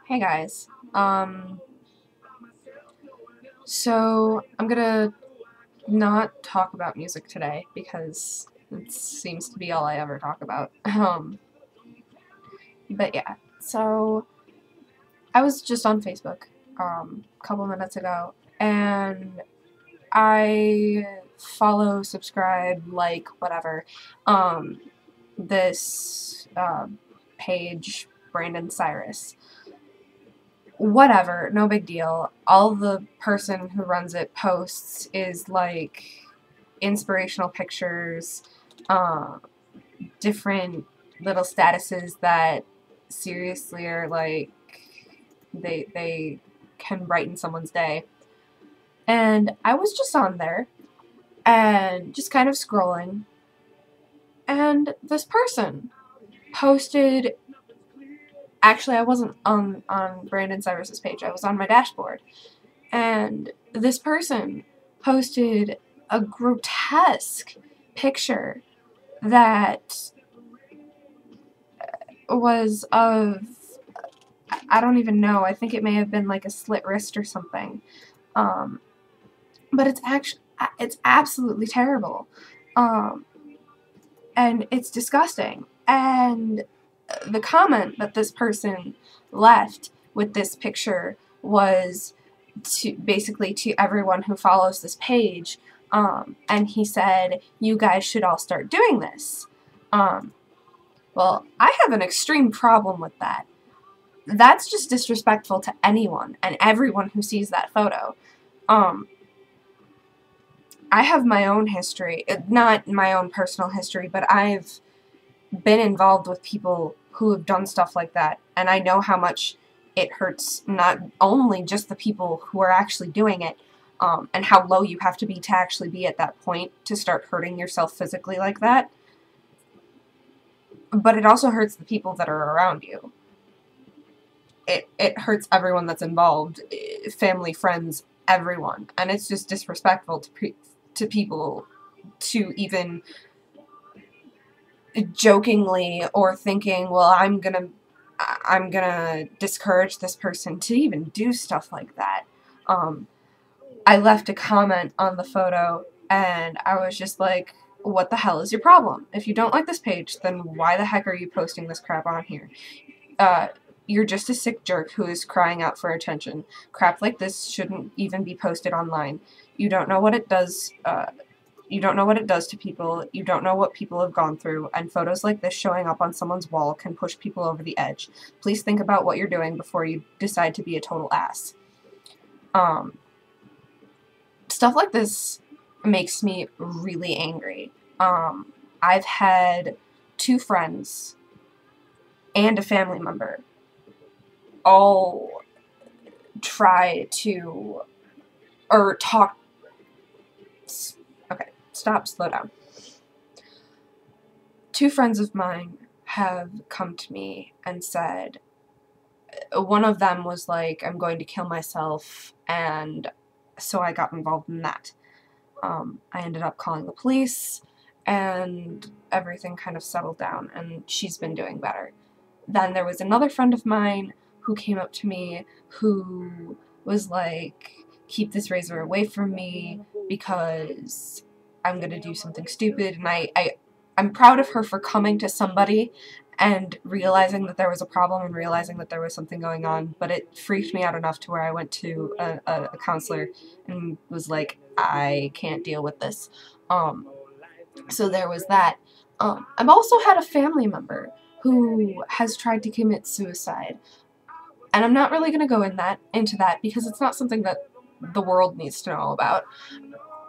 Hey guys. So I'm gonna not talk about music today because it seems to be all I ever talk about. But yeah. So I was just on Facebook a couple minutes ago, and I follow, subscribe, like, whatever, this page, Brandon Cyrus. Whatever, no big deal. All the person who runs it posts is like inspirational pictures, uh, different little statuses that seriously are like they can brighten someone's day. And I was just on there and just kind of scrolling, and this person posted. Actually, I wasn't on Brandon Cyrus's page. I was on my dashboard. And this person posted a grotesque picture that was of, I don't even know, I think it may have been like a slit wrist or something. Um, but it's absolutely terrible. Um, and it's disgusting. And the comment that this person left with this picture was basically to everyone who follows this page, and he said, "You guys should all start doing this." Well, I have an extreme problem with that. That's just disrespectful to anyone and everyone who sees that photo. I have my own history, not my own personal history, but I've been involved with people who have done stuff like that, and I know how much it hurts not only just the people who are actually doing it, and how low you have to be actually be at that point to start hurting yourself physically like that, but it also hurts the people that are around you. It hurts everyone that's involved, family, friends, everyone, and it's just disrespectful to people to even jokingly or thinking, well, I'm gonna discourage this person to even do stuff like that. I left a comment on the photo, and I was just like, what the hell is your problem? If you don't like this page, then why the heck are you posting this crap on here? You're just a sick jerk who is crying out for attention. Crap like this shouldn't even be posted online. You don't know what it does. You don't know what it does to people. You don't know what people have gone through, and photos like this showing up on someone's wall can push people over the edge. Please think about what you're doing before you decide to be a total ass. Stuff like this makes me really angry. I've had two friends and a family member all try to, or talk, okay, stop, slow down. Two friends of mine have come to me and said, one of them was like, I'm going to kill myself, and so I got involved in that. I ended up calling the police, and everything kind of settled down, and she's been doing better. Then there was another friend of mine who came up to me who was like, keep this razor away from me because I'm gonna do something stupid, and I'm proud of her for coming to somebody and realizing that there was a problem and realizing that there was something going on, but it freaked me out enough to where I went to a counselor and was like, I can't deal with this. So there was that. I've also had a family member who has tried to commit suicide, and I'm not really going to go into that because it's not something that the world needs to know about.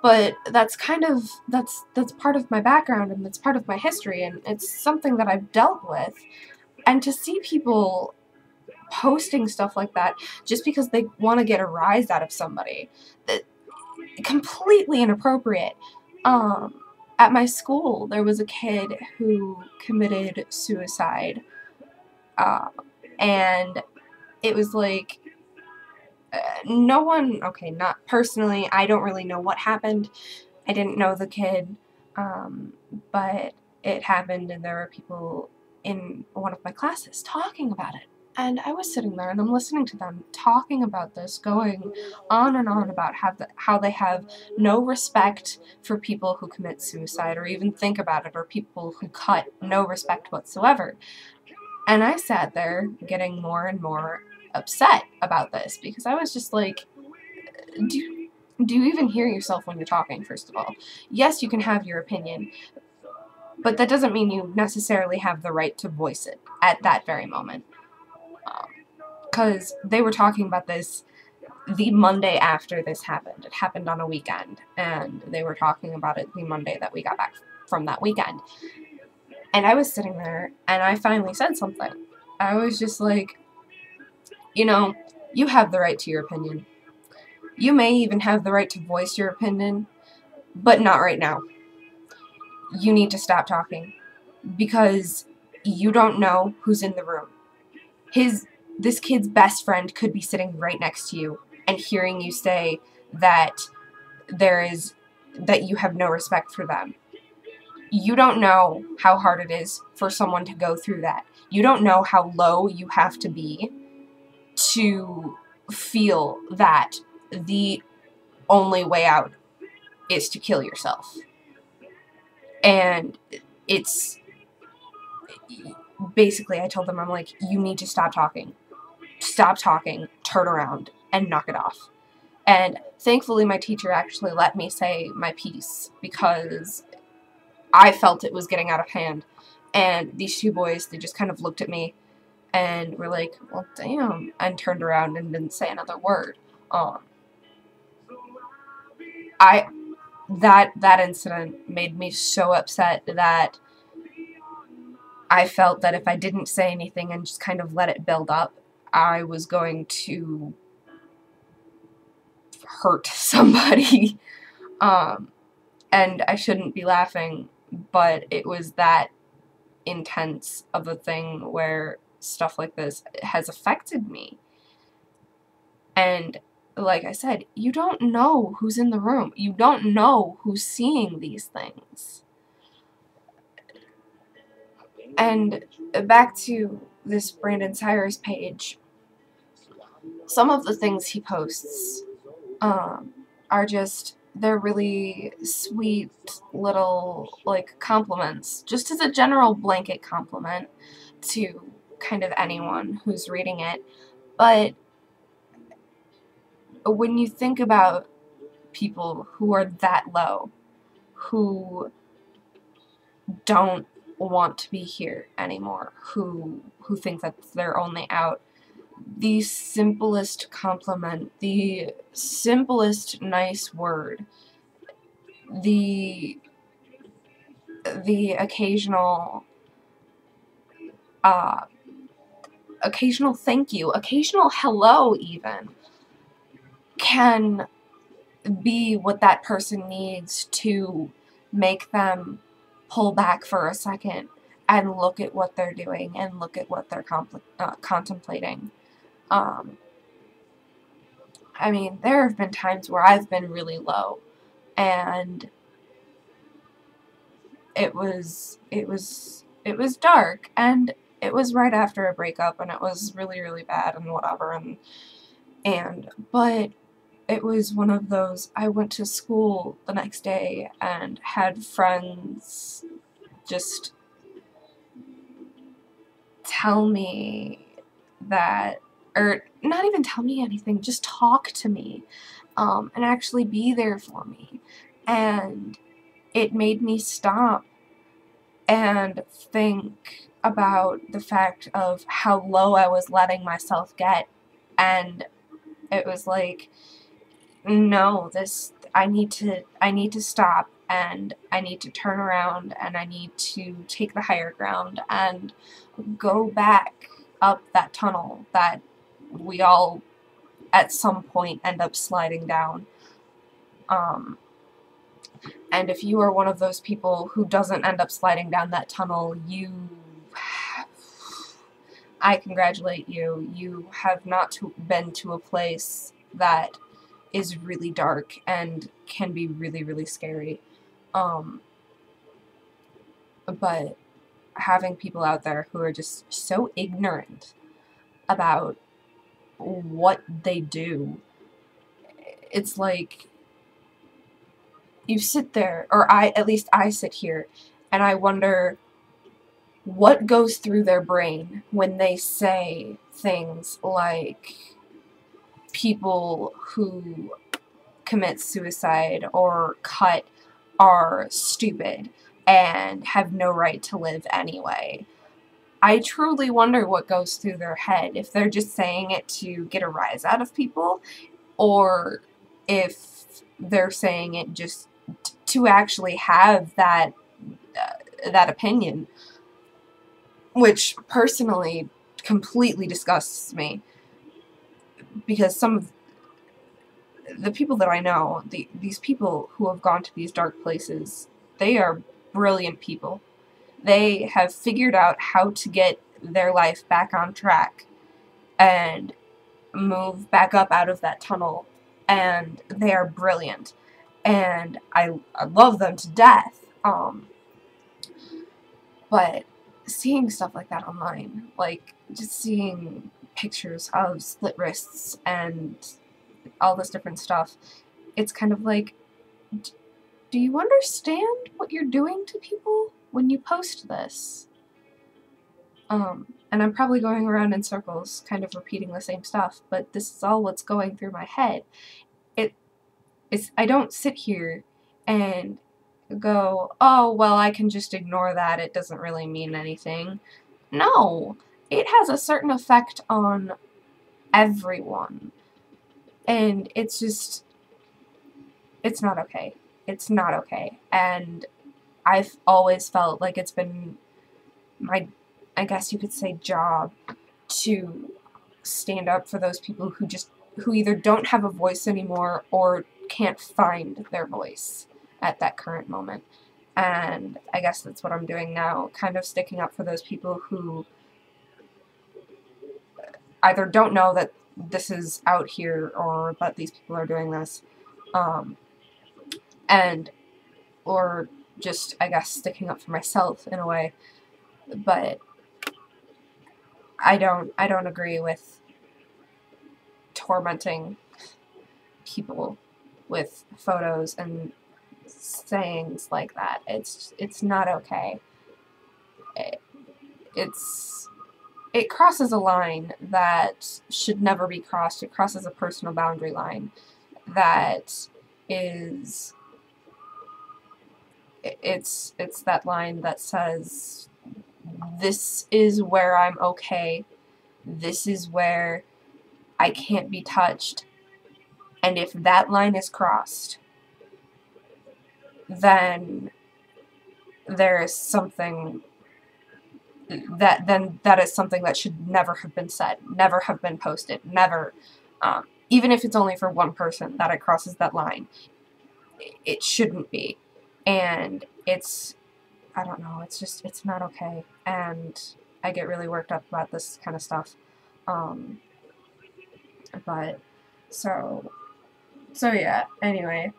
But that's part of my background, and that's part of my history, and it's something that I've dealt with. And to see people posting stuff like that just because they want to get a rise out of somebody, completely inappropriate. At my school, there was a kid who committed suicide, and it was like, no one, okay, not personally, I don't really know what happened. I didn't know the kid, but it happened, and there were people in one of my classes talking about it. And I was sitting there and I'm listening to them talking about this, going on and on about how they have no respect for people who commit suicide or even think about it, or people who cut, no respect whatsoever. And I sat there getting more and more upset about this because I was just like, do you even hear yourself when you're talking, first of all? Yes, you can have your opinion, but that doesn't mean you necessarily have the right to voice it at that very moment. Because they were talking about this the Monday after this happened. It happened on a weekend, and they were talking about it the Monday that we got back from that weekend. And I was sitting there, and I finally said something. I was just like, you know, you have the right to your opinion. You may even have the right to voice your opinion, but not right now. You need to stop talking, because you don't know who's in the room. This kid's best friend could be sitting right next to you and hearing you say that that you have no respect for them. You don't know how hard it is for someone to go through that. You don't know how low you have to be to feel that the only way out is to kill yourself. And it's basically, I told them, I'm like, you need to stop talking. Stop talking, turn around, and knock it off. And thankfully my teacher actually let me say my piece, because I felt it was getting out of hand. And these two boys, they just kind of looked at me and were like, well, damn, and turned around and didn't say another word. That incident made me so upset that I felt that if I didn't say anything and just kind of let it build up, I was going to hurt somebody. And I shouldn't be laughing, but it was that intense of a thing where stuff like this has affected me. And like I said, you don't know who's in the room. You don't know who's seeing these things. And back to this Brandon Cyrus page, some of the things he posts are just, they're really sweet little, like, compliments, just as a general blanket compliment to kind of anyone who's reading it. But when you think about people who are that low, who don't want to be here anymore, who think that's their only out, the simplest compliment, the simplest nice word, the occasional thank you, occasional hello even, can be what that person needs to make them pull back for a second and look at what they're doing and look at what they're contemplating. I mean, there have been times where I've been really low, and it was dark, and it was right after a breakup, and it was really, really bad and whatever, but it was one of those, I went to school the next day and had friends just tell me that, or not even tell me anything, just talk to me, and actually be there for me. And it made me stop and think about the fact of how low I was letting myself get. And it was like, no, I need to stop, and I need to turn around, and I need to take the higher ground and go back up that tunnel that we all at some point end up sliding down. And if you are one of those people who doesn't end up sliding down that tunnel, I congratulate you. You have not been to a place that is really dark and can be really, really scary. But having people out there who are just so ignorant about what they do. It's like, you sit there, or at least I sit here, and I wonder what goes through their brain when they say things like people who commit suicide or cut are stupid and have no right to live anyway. I truly wonder what goes through their head, if they're just saying it to get a rise out of people, or if they're saying it just to actually have that opinion, which personally completely disgusts me, because some of the people that I know, these people who have gone to these dark places, they are brilliant people. They have figured out how to get their life back on track and move back up out of that tunnel, and they are brilliant. And I love them to death. But seeing stuff like that online, like just seeing pictures of split wrists and all this different stuff, it's kind of like, do you understand what you're doing to people when you post this? And I'm probably going around in circles, kind of repeating the same stuff, but this is all what's going through my head. I don't sit here and go, oh, well, I can just ignore that, it doesn't really mean anything. No, it has a certain effect on everyone. And it's just, it's not okay. It's not okay. And I've always felt like it's been my, I guess you could say, job to stand up for those people who either don't have a voice anymore or can't find their voice at that current moment. And I guess that's what I'm doing now, kind of sticking up for those people who either don't know that this is out here or that these people are doing this, or just, I guess, sticking up for myself in a way. But I don't agree with tormenting people with photos and sayings like that. It's not okay. It crosses a line that should never be crossed. It crosses a personal boundary line that is, it's that line that says, this is where I'm okay, this is where I can't be touched, and if that line is crossed, then there is something that is something that should never have been said, never have been posted, never, even if it's only for one person that it crosses that line, it shouldn't be. And it's, I don't know, it's just, it's not okay, and I get really worked up about this kind of stuff. But, so yeah, anyway,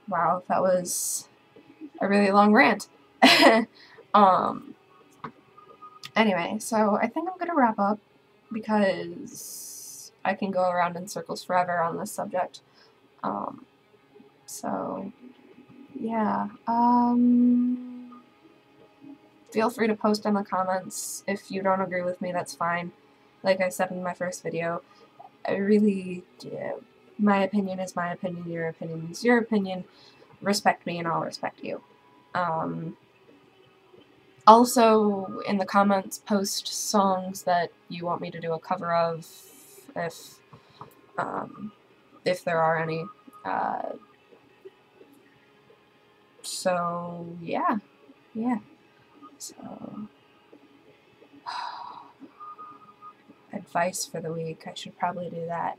wow, that was a really long rant. Anyway, so I think I'm gonna wrap up, because I can go around in circles forever on this subject. So, yeah, feel free to post in the comments. If you don't agree with me, that's fine. Like I said in my first video, I really, my opinion is my opinion, your opinion is your opinion. Respect me and I'll respect you. Also, in the comments, post songs that you want me to do a cover of, if there are any. So, yeah. So, advice for the week, I should probably do that.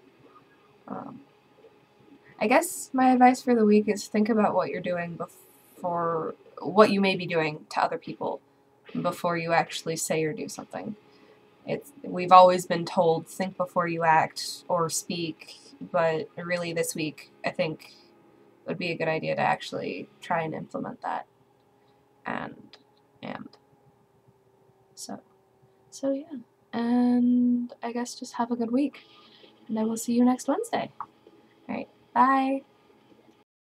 I guess my advice for the week is think about what you're doing before, what you may be doing to other people before you actually say or do something. We've always been told, think before you act or speak, but really this week, I think it would be a good idea to actually try and implement that. And so, So yeah, and I guess just have a good week, and I will see you next Wednesday. Alright, bye!